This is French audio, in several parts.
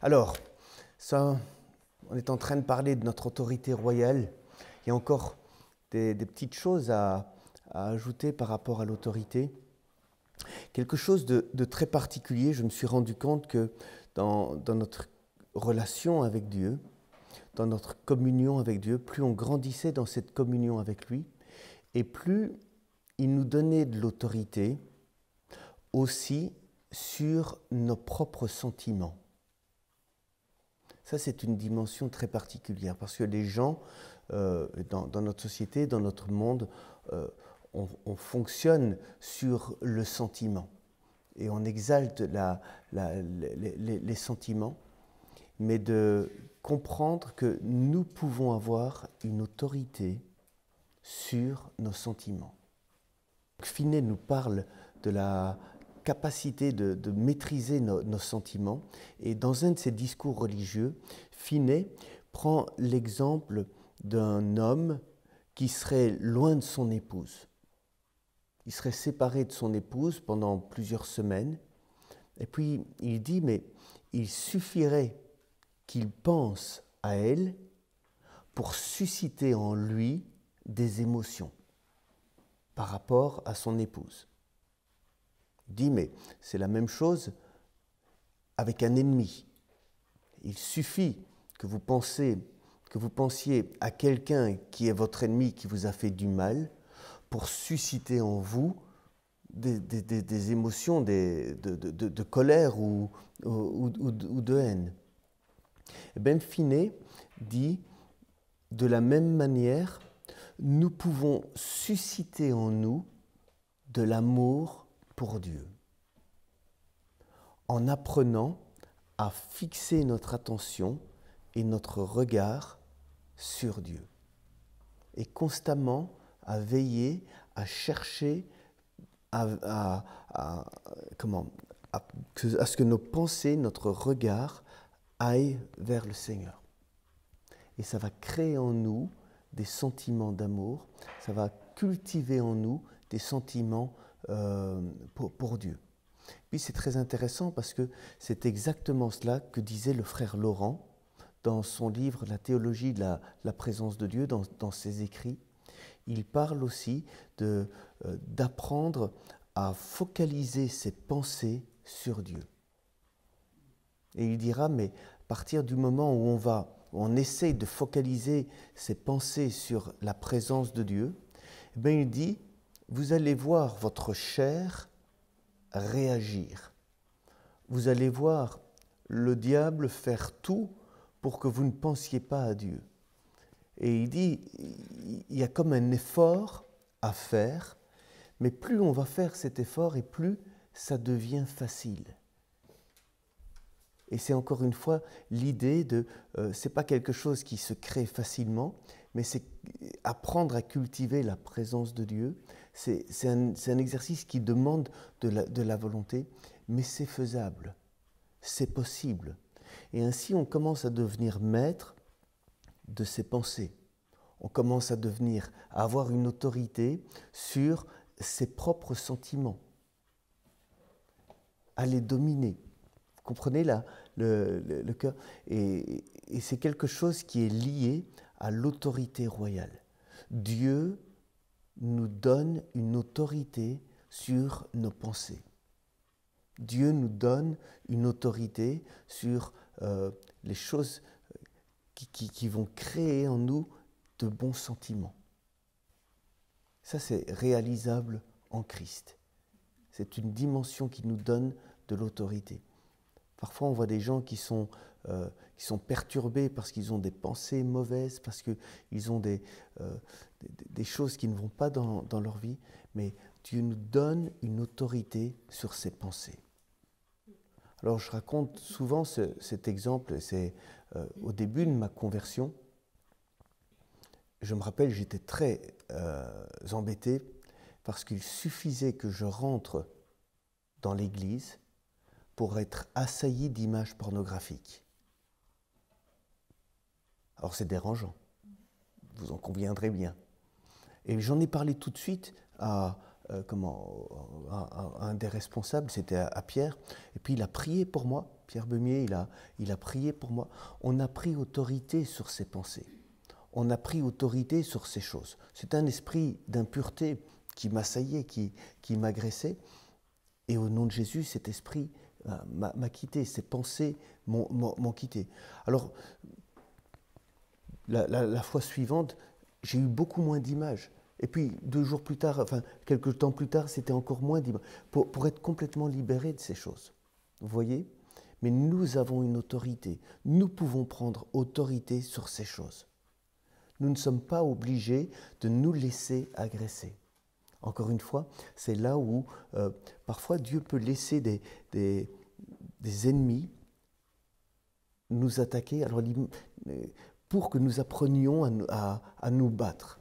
Alors, ça, on est en train de parler de notre autorité royale. Il y a encore des petites choses à ajouter par rapport à l'autorité. Quelque chose de très particulier, je me suis rendu compte que dans notre relation avec Dieu, dans notre communion avec Dieu, plus on grandissait dans cette communion avec lui, et plus il nous donnait de l'autorité aussi sur nos propres sentiments. Ça, c'est une dimension très particulière, parce que les gens, dans notre société, dans notre monde, on fonctionne sur le sentiment. Et on exalte les sentiments, mais de comprendre que nous pouvons avoir une autorité sur nos sentiments. Finney nous parle de la capacité de maîtriser nos sentiments. Et dans un de ses discours religieux, Finney prend l'exemple d'un homme qui serait loin de son épouse. Il serait séparé de son épouse pendant plusieurs semaines. Et puis il dit, mais il suffirait qu'il pense à elle pour susciter en lui des émotions par rapport à son épouse. Il dit, mais c'est la même chose avec un ennemi. Il suffit que vous pensiez à quelqu'un qui est votre ennemi, qui vous a fait du mal, pour susciter en vous des émotions de colère ou de haine. Et Ben Finney dit, de la même manière, nous pouvons susciter en nous de l'amour pour Dieu, en apprenant à fixer notre attention et notre regard sur Dieu, et constamment à veiller, à chercher à ce que nos pensées, notre regard aillent vers le Seigneur. Et ça va créer en nous des sentiments d'amour, ça va cultiver en nous des sentiments pour Dieu. Puis c'est très intéressant parce que c'est exactement cela que disait le frère Laurent dans son livre « La théologie de la présence de Dieu », dans ses écrits. Il parle aussi d'apprendre à focaliser ses pensées sur Dieu. Et il dira, mais à partir du moment où on essaye de focaliser ses pensées sur la présence de Dieu, eh bien il dit, vous allez voir votre chair réagir. Vous allez voir le diable faire tout pour que vous ne pensiez pas à Dieu. Et il dit, il y a comme un effort à faire, mais plus on va faire cet effort et plus ça devient facile. Et c'est encore une fois l'idée de, c'est pas quelque chose qui se crée facilement, mais c'est apprendre à cultiver la présence de Dieu. C'est un exercice qui demande de la volonté, mais c'est faisable, c'est possible. Et ainsi, on commence à devenir maître de ses pensées. On commence à avoir une autorité sur ses propres sentiments, à les dominer. Vous comprenez là, le cœur, et c'est quelque chose qui est lié à l'autorité royale. Dieu nous donne une autorité sur nos pensées. Dieu nous donne une autorité sur les choses qui vont créer en nous de bons sentiments. Ça, c'est réalisable en Christ. C'est une dimension qui nous donne de l'autorité. Parfois, on voit des gens qui sont perturbés parce qu'ils ont des pensées mauvaises, parce qu'ils ont des choses qui ne vont pas dans leur vie, mais Dieu nous donne une autorité sur ces pensées. Alors, je raconte souvent cet exemple, c'est au début de ma conversion. Je me rappelle, j'étais très embêté parce qu'il suffisait que je rentre dans l'église pour être assailli d'images pornographiques. Alors c'est dérangeant, vous en conviendrez bien. Et j'en ai parlé tout de suite à un des responsables, c'était à Pierre, et puis il a prié pour moi, Pierre Beumier, il a prié pour moi. On a pris autorité sur ses pensées. On a pris autorité sur ces choses. C'est un esprit d'impureté qui m'assaillait, qui m'agressait. Et au nom de Jésus, cet esprit m'a quitté, ces pensées m'ont quitté. Alors, la fois suivante, j'ai eu beaucoup moins d'images. Et puis, 2 jours plus tard, enfin, quelques temps plus tard, c'était encore moins d'images. Pour être complètement libéré de ces choses. Vous voyez ? Mais nous avons une autorité. Nous pouvons prendre autorité sur ces choses. Nous ne sommes pas obligés de nous laisser agresser. Encore une fois, c'est là où parfois Dieu peut laisser des ennemis nous attaquer pour que nous apprenions à nous battre.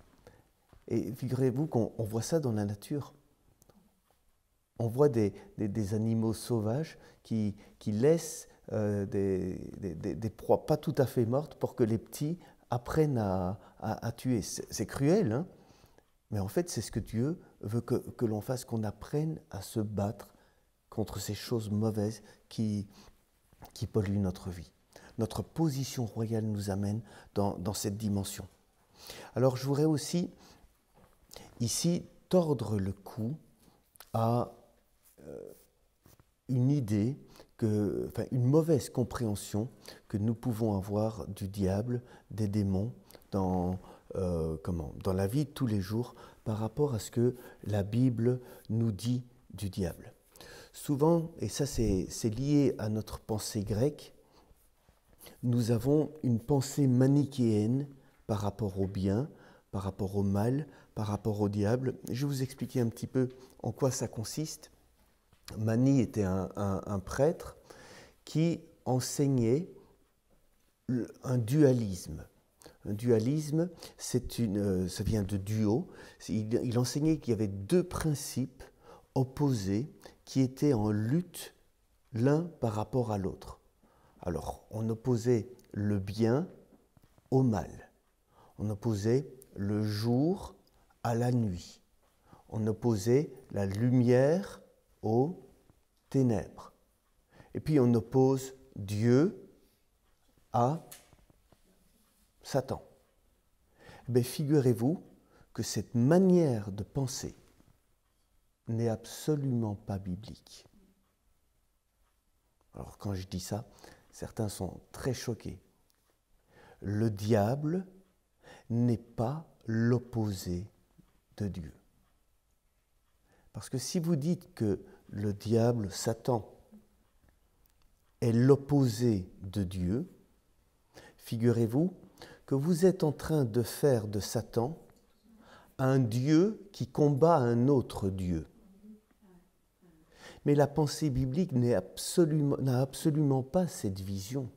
Et figurez-vous qu'on voit ça dans la nature. On voit des animaux sauvages qui laissent des proies pas tout à fait mortes pour que les petits apprennent à tuer. C'est cruel, hein ? Mais en fait, c'est ce que Dieu veut que l'on fasse, qu'on apprenne à se battre contre ces choses mauvaises qui polluent notre vie. Notre position royale nous amène dans cette dimension. Alors, je voudrais aussi, ici, tordre le cou à une idée, une mauvaise compréhension que nous pouvons avoir du diable, des démons, dans la vie de tous les jours par rapport à ce que la Bible nous dit du diable. Souvent, et ça c'est lié à notre pensée grecque, nous avons une pensée manichéenne par rapport au bien, par rapport au mal, par rapport au diable. Je vais vous expliquer un petit peu en quoi ça consiste. Mani était un prêtre qui enseignait un dualisme. Un dualisme, ça vient de duo. Il enseignait qu'il y avait 2 principes opposés qui étaient en lutte l'un par rapport à l'autre. Alors, on opposait le bien au mal. On opposait le jour à la nuit. On opposait la lumière aux ténèbres. Et puis on oppose Dieu à Satan. Mais figurez-vous que cette manière de penser n'est absolument pas biblique. Alors quand je dis ça, certains sont très choqués. Le diable n'est pas l'opposé de Dieu. Parce que si vous dites que le diable, Satan, est l'opposé de Dieu, figurez-vous que vous êtes en train de faire de Satan un Dieu qui combat un autre Dieu. Mais la pensée biblique n'a absolument pas cette vision.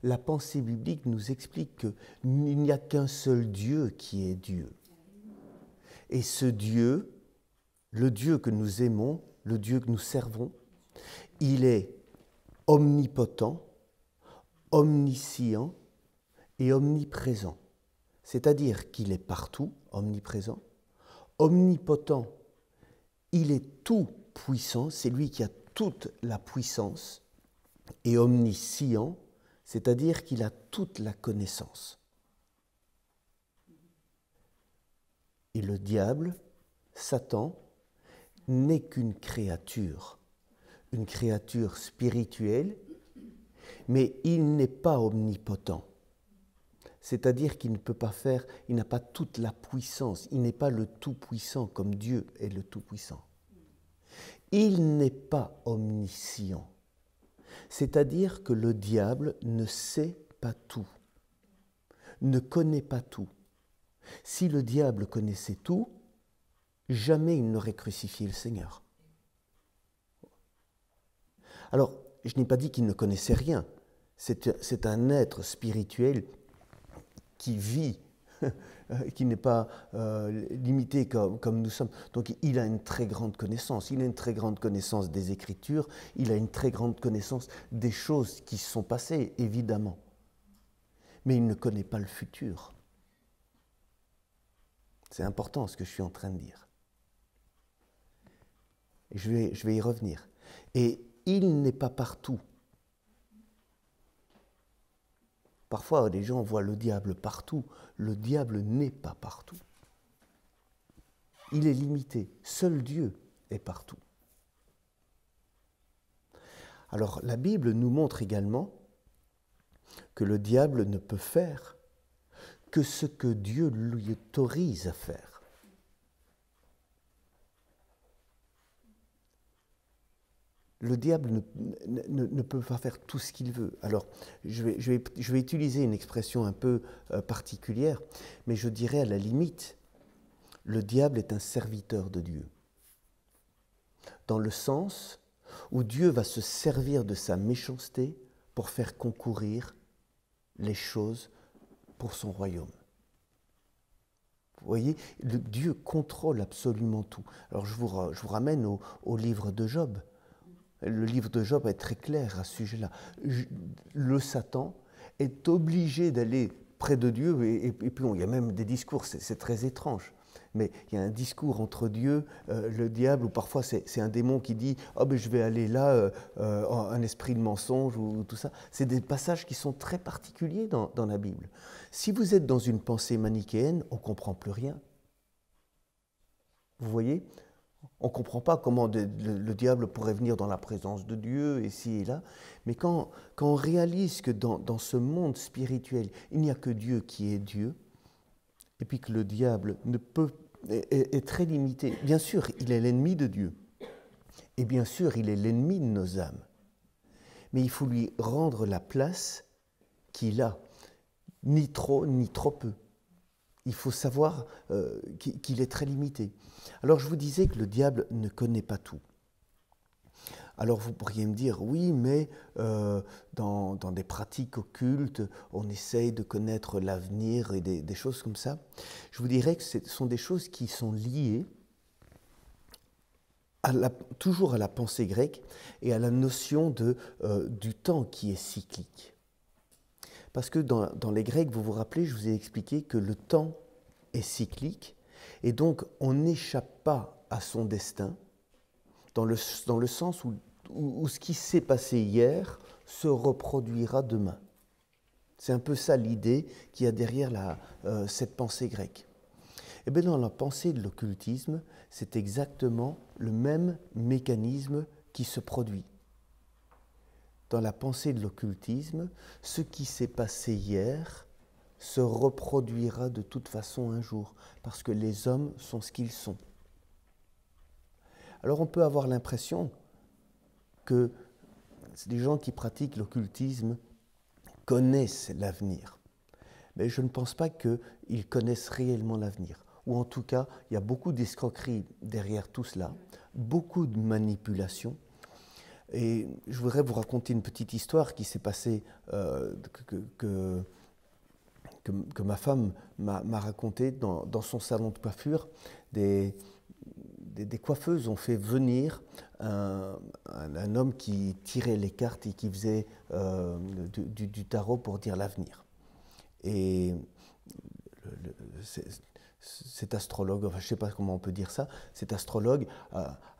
La pensée biblique nous explique qu'il n'y a qu'un seul Dieu qui est Dieu. Et ce Dieu, le Dieu que nous aimons, le Dieu que nous servons, il est omnipotent, omniscient et omniprésent. C'est-à-dire qu'il est partout, omniprésent. Omnipotent, il est tout puissant, c'est lui qui a toute la puissance. Et omniscient, c'est-à-dire qu'il a toute la connaissance. Et le diable, Satan, n'est qu'une créature spirituelle, mais il n'est pas omnipotent. C'est-à-dire qu'il ne peut pas faire, il n'a pas toute la puissance, il n'est pas le tout-puissant comme Dieu est le tout-puissant. Il n'est pas omniscient. C'est-à-dire que le diable ne sait pas tout, ne connaît pas tout. Si le diable connaissait tout, jamais il n'aurait crucifié le Seigneur. Alors, je n'ai pas dit qu'il ne connaissait rien. C'est un être spirituel qui vit, qui n'est pas limité comme nous sommes. Donc il a une très grande connaissance. Il a une très grande connaissance des Écritures. Il a une très grande connaissance des choses qui se sont passées, évidemment. Mais il ne connaît pas le futur. C'est important ce que je suis en train de dire. Et je vais y revenir. Et il n'est pas partout. Parfois, les gens voient le diable partout. Le diable n'est pas partout. Il est limité. Seul Dieu est partout. Alors, la Bible nous montre également que le diable ne peut faire que ce que Dieu lui autorise à faire. Le diable ne peut pas faire tout ce qu'il veut. Alors, je vais utiliser une expression un peu particulière, mais je dirais à la limite, le diable est un serviteur de Dieu. Dans le sens où Dieu va se servir de sa méchanceté pour faire concourir les choses pour son royaume. Vous voyez, Dieu contrôle absolument tout. Alors, je vous ramène au livre de Job. Le livre de Job est très clair à ce sujet-là. Le Satan est obligé d'aller près de Dieu, et puis il y a même des discours, c'est très étrange, mais il y a un discours entre Dieu, le diable, ou parfois c'est un démon qui dit « Oh, ben je vais aller là, un esprit de mensonge » ou tout ça. C'est des passages qui sont très particuliers dans la Bible. Si vous êtes dans une pensée manichéenne, on ne comprend plus rien. Vous voyez ? On ne comprend pas comment le diable pourrait venir dans la présence de Dieu, ici et là. Mais quand on réalise que dans ce monde spirituel, il n'y a que Dieu qui est Dieu, et puis que le diable est très limité. Bien sûr, il est l'ennemi de Dieu. Et bien sûr, il est l'ennemi de nos âmes. Mais il faut lui rendre la place qu'il a, ni trop peu. Il faut savoir qu'il est très limité. Alors je vous disais que le diable ne connaît pas tout. Alors vous pourriez me dire, oui, mais dans des pratiques occultes, on essaye de connaître l'avenir et des choses comme ça. Je vous dirais que ce sont des choses qui sont liées toujours à la pensée grecque et à la notion du temps qui est cyclique. Parce que dans les Grecs, vous vous rappelez, je vous ai expliqué que le temps est cyclique, et donc on n'échappe pas à son destin, dans le sens où ce qui s'est passé hier se reproduira demain. C'est un peu ça l'idée qu'il y a derrière cette pensée grecque. Et bien dans la pensée de l'occultisme, c'est exactement le même mécanisme qui se produit. Dans la pensée de l'occultisme, ce qui s'est passé hier se reproduira de toute façon un jour, parce que les hommes sont ce qu'ils sont. Alors on peut avoir l'impression que les gens qui pratiquent l'occultisme connaissent l'avenir. Mais je ne pense pas qu'ils connaissent réellement l'avenir. Ou en tout cas, il y a beaucoup d'escroqueries derrière tout cela, beaucoup de manipulations. Et je voudrais vous raconter une petite histoire qui s'est passée, que ma femme m'a racontée dans son salon de coiffure. Des coiffeuses ont fait venir un homme qui tirait les cartes et qui faisait du tarot pour dire l'avenir. Et cet astrologue, enfin, je ne sais pas comment on peut dire ça, cet astrologue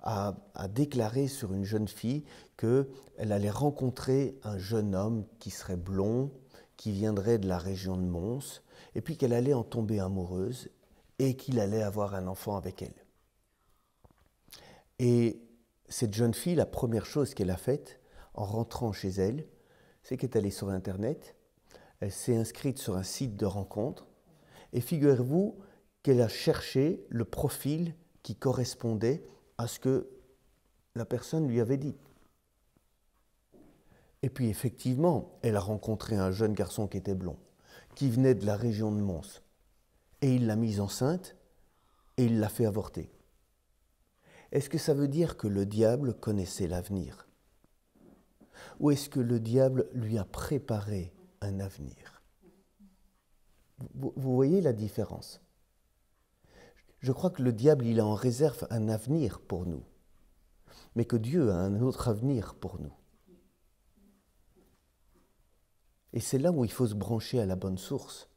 a déclaré sur une jeune fille qu'elle allait rencontrer un jeune homme qui serait blond, qui viendrait de la région de Mons, et puis qu'elle allait en tomber amoureuse et qu'il allait avoir un enfant avec elle. Et cette jeune fille, la première chose qu'elle a faite en rentrant chez elle, c'est qu'elle est allée sur Internet, elle s'est inscrite sur un site de rencontre, et figurez-vous qu'elle a cherché le profil qui correspondait à ce que la personne lui avait dit. Et puis effectivement, elle a rencontré un jeune garçon qui était blond, qui venait de la région de Mons. Et il l'a mise enceinte et il l'a fait avorter. Est-ce que ça veut dire que le diable connaissait l'avenir? Ou est-ce que le diable lui a préparé un avenir? Vous voyez la différence? Je crois que le diable, il a en réserve un avenir pour nous, mais que Dieu a un autre avenir pour nous. Et c'est là où il faut se brancher à la bonne source.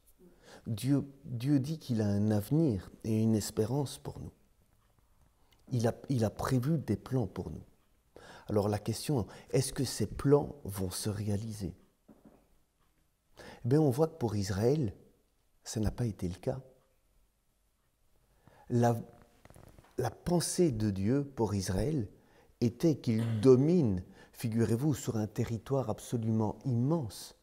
Dieu dit qu'il a un avenir et une espérance pour nous. Il a prévu des plans pour nous. Alors la question, est-ce que ces plans vont se réaliser? Ben, on voit que pour Israël, ça n'a pas été le cas. La pensée de Dieu pour Israël était qu'il domine, figurez-vous, sur un territoire absolument immense.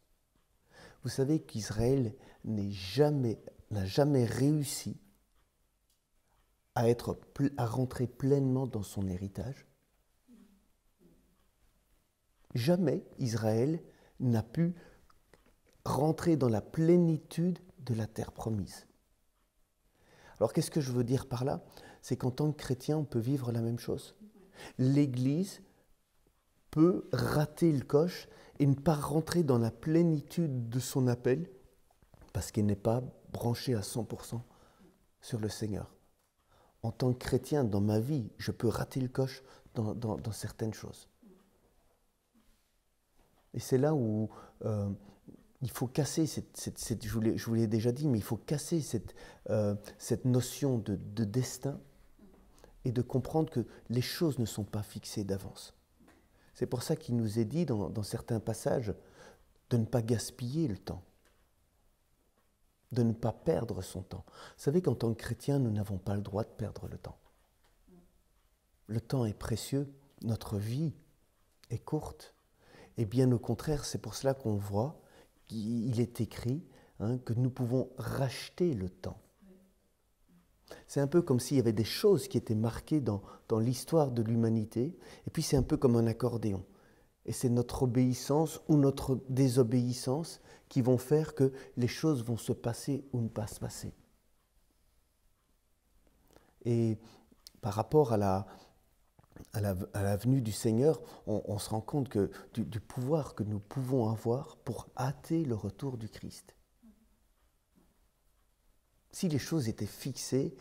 Vous savez qu'Israël n'a jamais réussi à rentrer pleinement dans son héritage. Jamais Israël n'a pu rentrer dans la plénitude de la terre promise. Alors qu'est-ce que je veux dire par là? C'est qu'en tant que chrétien, on peut vivre la même chose. L'Église peut rater le coche et ne pas rentrer dans la plénitude de son appel parce qu'elle n'est pas branchée à 100% sur le Seigneur. En tant que chrétien, dans ma vie, je peux rater le coche dans certaines choses. Et c'est là où il faut casser, je vous l'ai déjà dit, mais il faut casser cette notion de destin et de comprendre que les choses ne sont pas fixées d'avance. C'est pour ça qu'il nous est dit dans certains passages de ne pas gaspiller le temps, de ne pas perdre son temps. Vous savez qu'en tant que chrétien, nous n'avons pas le droit de perdre le temps. Le temps est précieux, notre vie est courte. Et bien au contraire, c'est pour cela qu'on voit qu'il est écrit que nous pouvons racheter le temps. C'est un peu comme s'il y avait des choses qui étaient marquées dans l'histoire de l'humanité, et puis c'est un peu comme un accordéon. Et c'est notre obéissance ou notre désobéissance qui vont faire que les choses vont se passer ou ne pas se passer. Et par rapport à la venue du Seigneur, on se rend compte du pouvoir que nous pouvons avoir pour hâter le retour du Christ. Si les choses étaient fixées,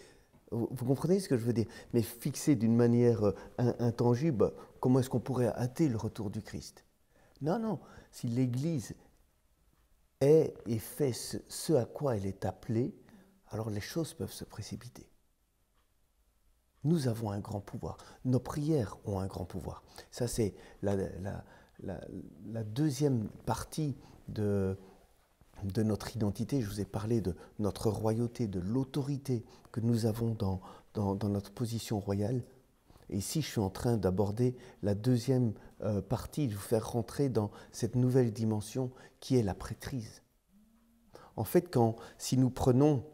vous comprenez ce que je veux dire? Mais fixées d'une manière intangible, comment est-ce qu'on pourrait hâter le retour du Christ? Non, non. Si l'Église est et fait ce à quoi elle est appelée, alors les choses peuvent se précipiter. Nous avons un grand pouvoir. Nos prières ont un grand pouvoir. Ça, c'est la deuxième partie de notre identité. Je vous ai parlé de notre royauté, de l'autorité que nous avons dans notre position royale. Et ici, je suis en train d'aborder la deuxième partie, de vous faire rentrer dans cette nouvelle dimension qui est la prêtrise. En fait, si nous prenons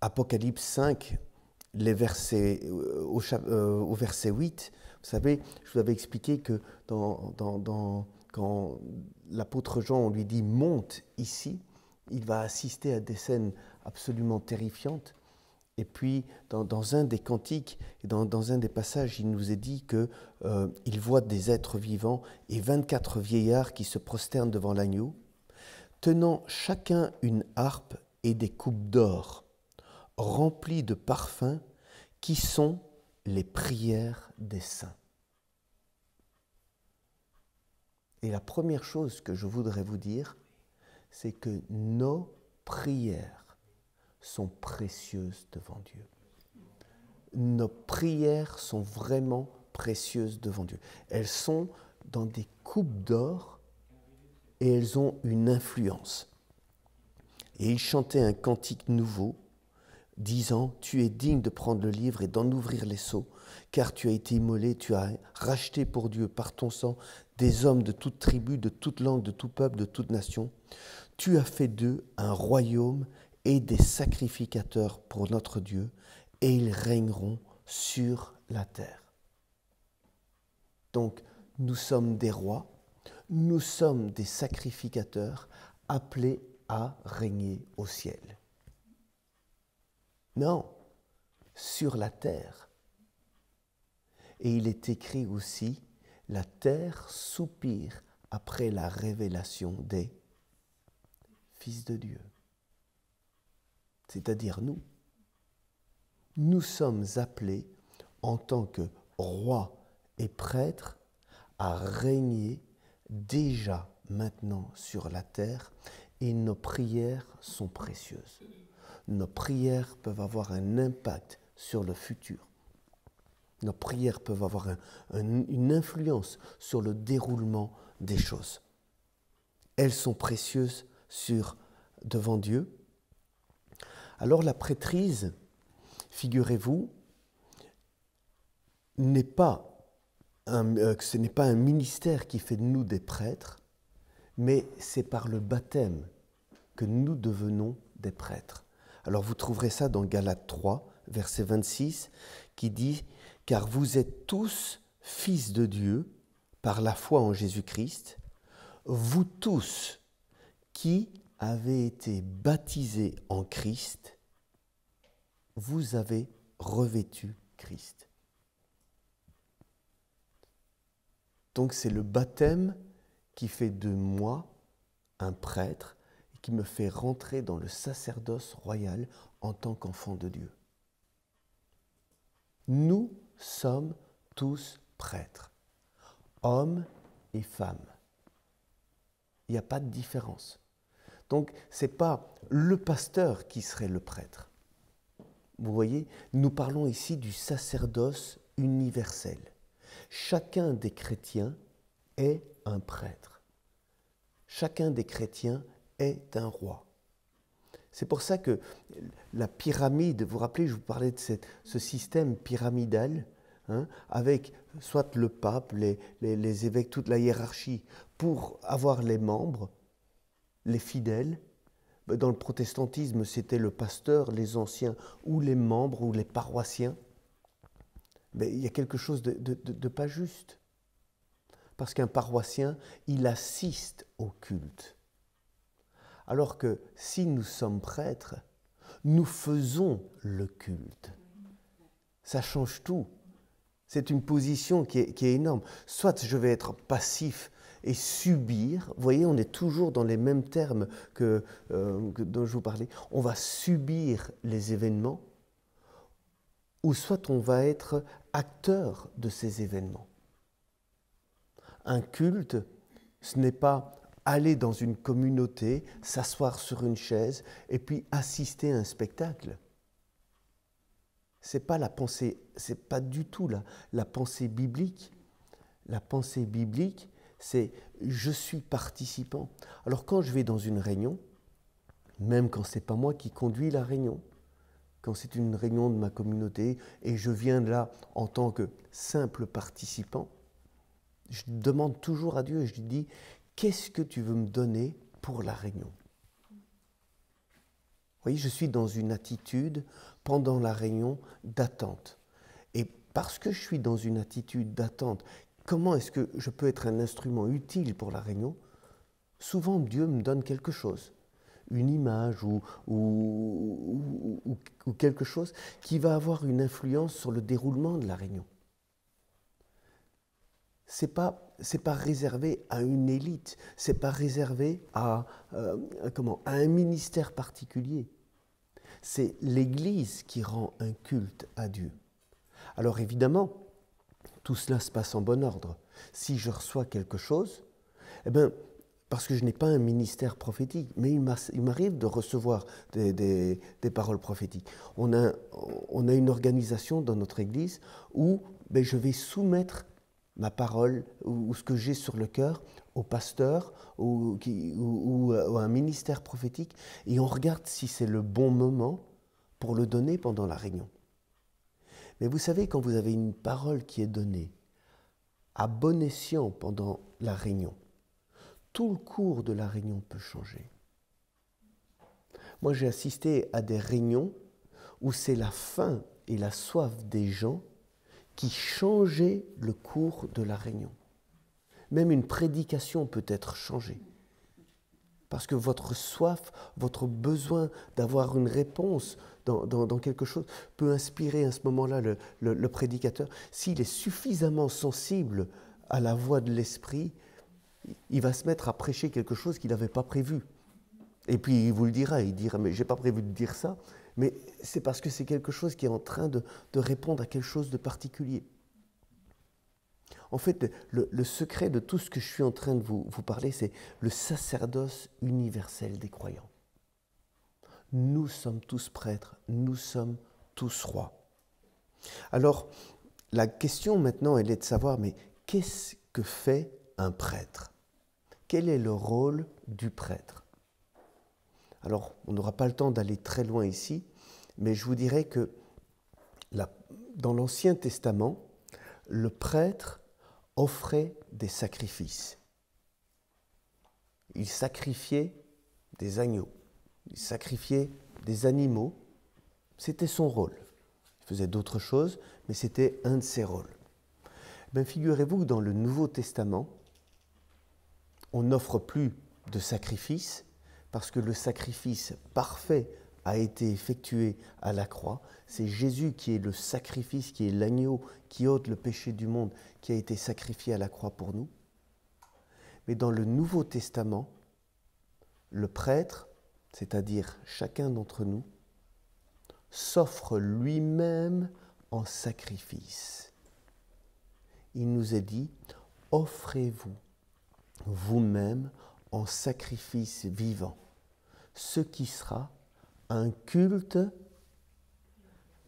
Apocalypse 5, les versets, au verset 8, vous savez, je vous avais expliqué que quand l'apôtre Jean, on lui dit « monte ici », il va assister à des scènes absolument terrifiantes. Et puis, dans un des cantiques, et dans un des passages, il nous est dit qu'il voit des êtres vivants et 24 vieillards qui se prosternent devant l'agneau, tenant chacun une harpe et des coupes d'or, remplies de parfums qui sont les prières des saints. Et la première chose que je voudrais vous dire, c'est que nos prières sont précieuses devant Dieu. Nos prières sont vraiment précieuses devant Dieu. Elles sont dans des coupes d'or et elles ont une influence. Et il chantait un cantique nouveau, disant « Tu es digne de prendre le livre et d'en ouvrir les sceaux, car tu as été immolé, tu as racheté pour Dieu par ton sang des hommes de toute tribu, de toute langue, de tout peuple, de toute nation. Tu as fait d'eux un royaume et des sacrificateurs pour notre Dieu, et ils régneront sur la terre. » Donc, nous sommes des rois, nous sommes des sacrificateurs appelés à régner au ciel. Non, sur la terre. Et il est écrit aussi, la terre soupire après la révélation des fils de Dieu. C'est-à-dire nous. Nous sommes appelés en tant que rois et prêtres à régner déjà maintenant sur la terre et nos prières sont précieuses. Nos prières peuvent avoir un impact sur le futur. Nos prières peuvent avoir une influence sur le déroulement des choses. Elles sont précieuses devant Dieu. Alors la prêtrise, figurez-vous, ce n'est pas un ministère qui fait de nous des prêtres, mais c'est par le baptême que nous devenons des prêtres. Alors vous trouverez ça dans Galates 3, verset 26, qui dit « Car vous êtes tous fils de Dieu par la foi en Jésus-Christ, vous tous qui avez été baptisés en Christ, vous avez revêtu Christ. » Donc c'est le baptême qui fait de moi un prêtre et qui me fait rentrer dans le sacerdoce royal en tant qu'enfant de Dieu. Nous sommes tous prêtres, hommes et femmes. Il n'y a pas de différence. Donc ce n'est pas le pasteur qui serait le prêtre. Vous voyez, nous parlons ici du sacerdoce universel. Chacun des chrétiens est un prêtre. Chacun des chrétiens est un roi. C'est pour ça que la pyramide, vous vous rappelez, je vous parlais de ce système pyramidal, avec soit le pape, les évêques, toute la hiérarchie, pour avoir les membres, les fidèles. Dans le protestantisme, c'était le pasteur, les anciens, ou les membres, ou les paroissiens. Mais il y a quelque chose de pas juste. Parce qu'un paroissien, il assiste au culte. Alors que si nous sommes prêtres, nous faisons le culte. Ça change tout. C'est une position qui est énorme. Soit je vais être passif et subir, vous voyez, on est toujours dans les mêmes termes dont je vous parlais, on va subir les événements, ou soit on va être acteur de ces événements. Un culte, ce n'est pas aller dans une communauté, s'asseoir sur une chaise et puis assister à un spectacle. C'est pas la pensée, c'est pas du tout la pensée biblique. La pensée biblique, c'est je suis participant. Alors quand je vais dans une réunion, même quand c'est pas moi qui conduis la réunion, quand c'est une réunion de ma communauté et je viens là en tant que simple participant, je demande toujours à Dieu et je lui dis « Qu'est-ce que tu veux me donner pour la réunion ?» Vous voyez, je suis dans une attitude pendant la réunion d'attente. Et parce que je suis dans une attitude d'attente, comment est-ce que je peux être un instrument utile pour la réunion? Souvent, Dieu me donne quelque chose. Une image ou quelque chose qui va avoir une influence sur le déroulement de la réunion. C'est pas réservé à une élite, c'est pas réservé à un ministère particulier. C'est l'Église qui rend un culte à Dieu. Alors évidemment, tout cela se passe en bon ordre. Si je reçois quelque chose, eh bien, parce que je n'ai pas un ministère prophétique, mais il m'arrive de recevoir des paroles prophétiques. On a une organisation dans notre Église où je vais soumettre ma parole ou ce que j'ai sur le cœur au pasteur ou à un ministère prophétique et on regarde si c'est le bon moment pour le donner pendant la réunion. Mais vous savez, quand vous avez une parole qui est donnée à bon escient pendant la réunion, tout le cours de la réunion peut changer. Moi, j'ai assisté à des réunions où c'est la faim et la soif des gens qui changeaient le cours de la réunion. Même une prédication peut être changée. Parce que votre soif, votre besoin d'avoir une réponse dans quelque chose peut inspirer à ce moment-là le prédicateur. S'il est suffisamment sensible à la voix de l'esprit, il va se mettre à prêcher quelque chose qu'il n'avait pas prévu. Et puis il vous le dira, il dira « mais je n'ai pas prévu de dire ça », mais c'est parce que c'est quelque chose qui est en train de répondre à quelque chose de particulier. En fait, le secret de tout ce que je suis en train de vous parler, c'est le sacerdoce universel des croyants. Nous sommes tous prêtres, nous sommes tous rois. Alors, la question maintenant, elle est de savoir, mais qu'est-ce que fait un prêtre? Quel est le rôle du prêtre? Alors, on n'aura pas le temps d'aller très loin ici, mais je vous dirais que dans l'Ancien Testament, le prêtre offrait des sacrifices. Il sacrifiait des agneaux, il sacrifiait des animaux. C'était son rôle. Il faisait d'autres choses, mais c'était un de ses rôles. Ben, figurez-vous que dans le Nouveau Testament, on n'offre plus de sacrifices parce que le sacrifice parfait a été effectué à la croix. C'est Jésus qui est le sacrifice, qui est l'agneau qui ôte le péché du monde, qui a été sacrifié à la croix pour nous. Mais dans le Nouveau Testament, le prêtre, c'est-à-dire chacun d'entre nous, s'offre lui-même en sacrifice. Il nous est dit, offrez-vous vous-même en sacrifice vivant, ce qui sera un culte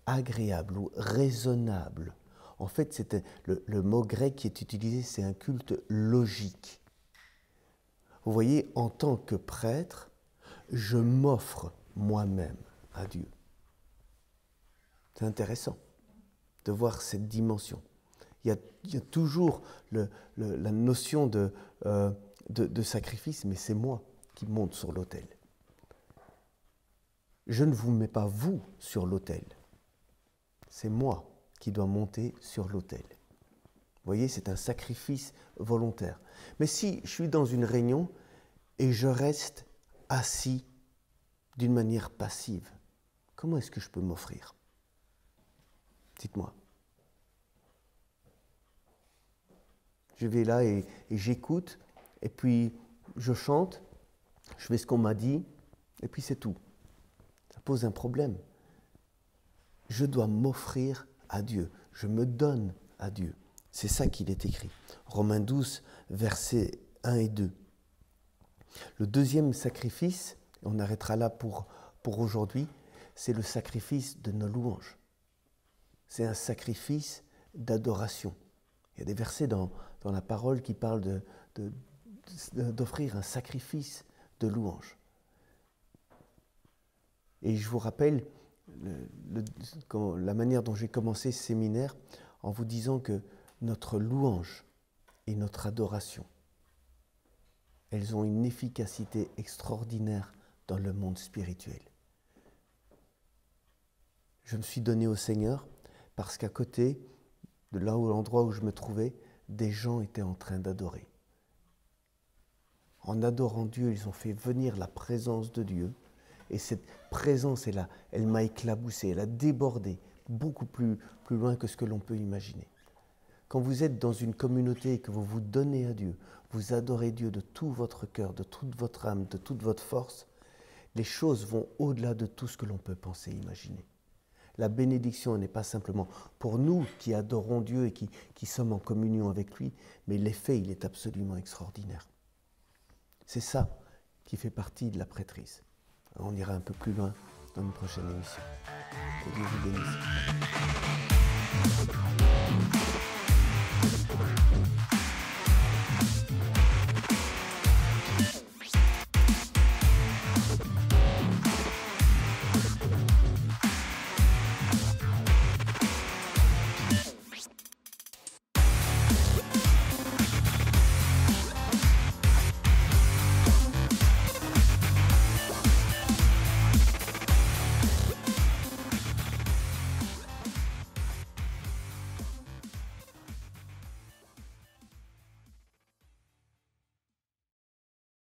agréable ou raisonnable. En fait, le mot grec qui est utilisé, c'est un culte logique. Vous voyez, en tant que prêtre, je m'offre moi-même à Dieu. C'est intéressant de voir cette dimension. Il y a toujours la notion de sacrifice, mais c'est moi qui monte sur l'autel. Je ne vous mets pas vous sur l'autel. C'est moi qui dois monter sur l'autel. Vous voyez, c'est un sacrifice volontaire. Mais si je suis dans une réunion et je reste assis d'une manière passive, comment est-ce que je peux m'offrir? Dites-moi. Je vais là et j'écoute, et puis je chante, je fais ce qu'on m'a dit, et puis c'est tout. Ça pose un problème. Je dois m'offrir à Dieu. Je me donne à Dieu. C'est ça qu'il est écrit. Romains 12, versets 1 et 2. Le deuxième sacrifice, on arrêtera là pour aujourd'hui, c'est le sacrifice de nos louanges. C'est un sacrifice d'adoration. Il y a des versets dans la parole qui parlent d'offrir un sacrifice de louange. Et je vous rappelle la manière dont j'ai commencé ce séminaire en vous disant que notre louange et notre adoration, elles ont une efficacité extraordinaire dans le monde spirituel. Je me suis donné au Seigneur parce qu'à côté de l'endroit où je me trouvais, des gens étaient en train d'adorer. En adorant Dieu, ils ont fait venir la présence de Dieu. Et cette présence, elle m'a éclaboussé, elle a débordé beaucoup plus loin que ce que l'on peut imaginer. Quand vous êtes dans une communauté et que vous vous donnez à Dieu, vous adorez Dieu de tout votre cœur, de toute votre âme, de toute votre force, les choses vont au-delà de tout ce que l'on peut penser et imaginer. La bénédiction n'est pas simplement pour nous qui adorons Dieu et qui sommes en communion avec lui, mais l'effet, il est absolument extraordinaire. C'est ça qui fait partie de la prêtrise. On ira un peu plus loin dans une prochaine émission. Que Dieu vous bénisse.